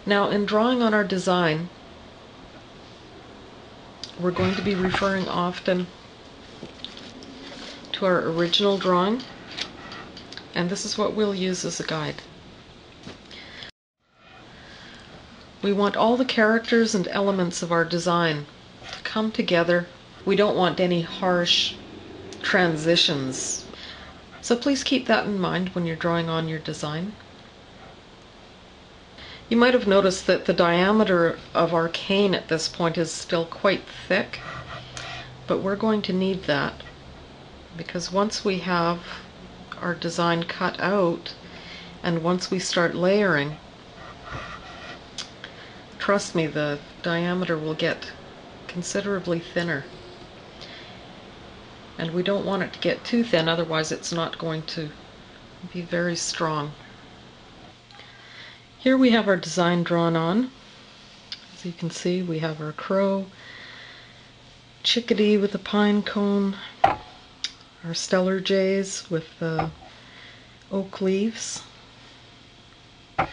Now, in drawing on our design, we're going to be referring often to our original drawing, and this is what we'll use as a guide. We want all the characters and elements of our design to come together. We don't want any harsh transitions. So please keep that in mind when you're drawing on your design. You might have noticed that the diameter of our cane at this point is still quite thick, but we're going to need that because once we have our design cut out and once we start layering, trust me, the diameter will get considerably thinner. And we don't want it to get too thin, otherwise it's not going to be very strong. Here we have our design drawn on. As you can see, we have our crow, chickadee with a pine cone, our stellar jays with the oak leaves, and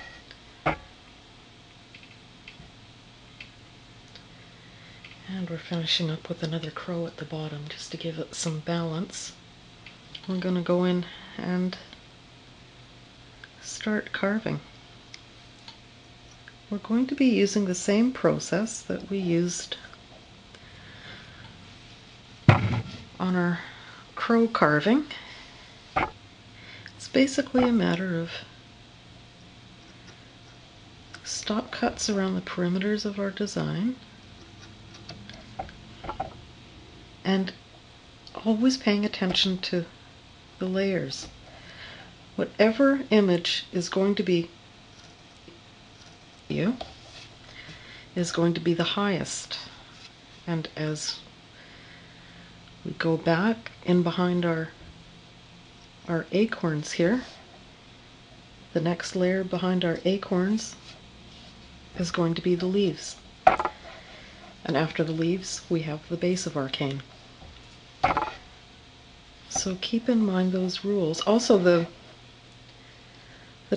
we're finishing up with another crow at the bottom just to give it some balance. We're going to go in and start carving. We're going to be using the same process that we used on our crow carving. It's basically a matter of stop cuts around the perimeters of our design and always paying attention to the layers. Whatever image is going to be is going to be the highest, and as we go back in behind our acorns here, the next layer behind our acorns is going to be the leaves, and after the leaves we have the base of our cane. So keep in mind those rules. Also, the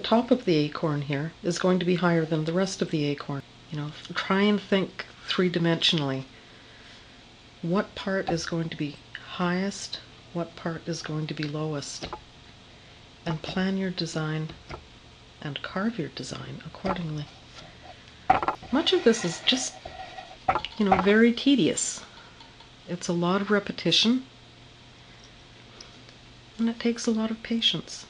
top of the acorn here is going to be higher than the rest of the acorn. You know, try and think three-dimensionally. What part is going to be highest? What part is going to be lowest? And plan your design and carve your design accordingly. Much of this is just, you know, very tedious. It's a lot of repetition, and it takes a lot of patience.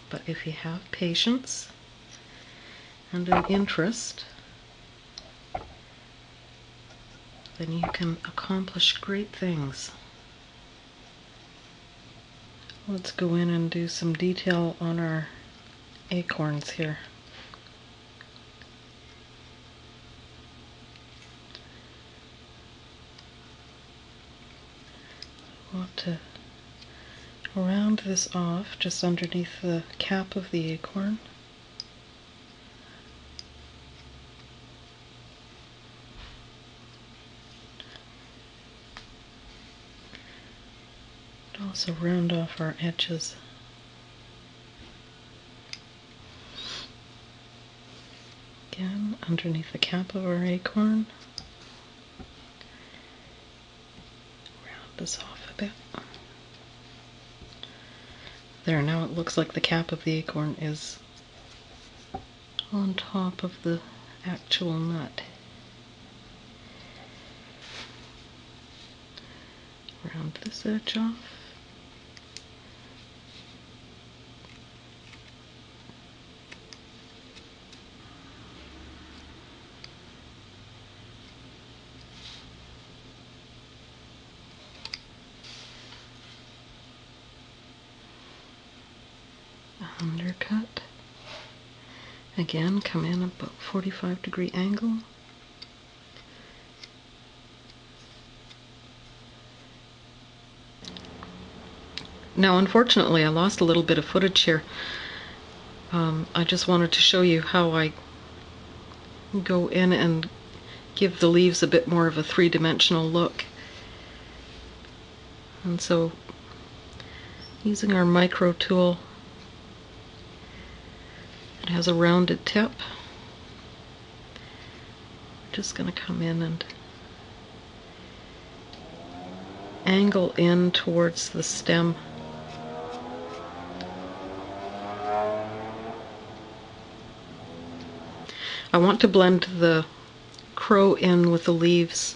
But if you have patience and an interest, then you can accomplish great things. Let's go in and do some detail on our acorns here. I want to round this off just underneath the cap of the acorn. And also round off our edges. Again, underneath the cap of our acorn. Round this off a bit. There, now it looks like the cap of the acorn is on top of the actual nut. Round this edge off. Undercut. Again, come in about 45-degree angle. Now, unfortunately, I lost a little bit of footage here. I just wanted to show you how I go in and give the leaves a bit more of a three-dimensional look. And so, using our micro tool, It has a rounded tip. Just going to come in and angle in towards the stem. I want to blend the crow in with the leaves.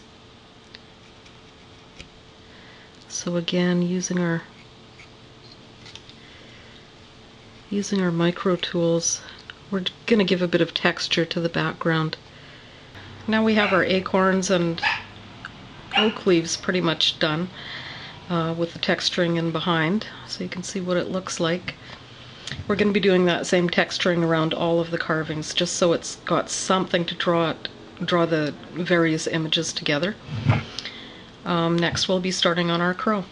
So again, using our micro tools, we're going to give a bit of texture to the background. Now we have our acorns and oak leaves pretty much done with the texturing in behind, so you can see what it looks like. We're going to be doing that same texturing around all of the carvings, just so it's got something to draw the various images together. Next we'll be starting on our crow.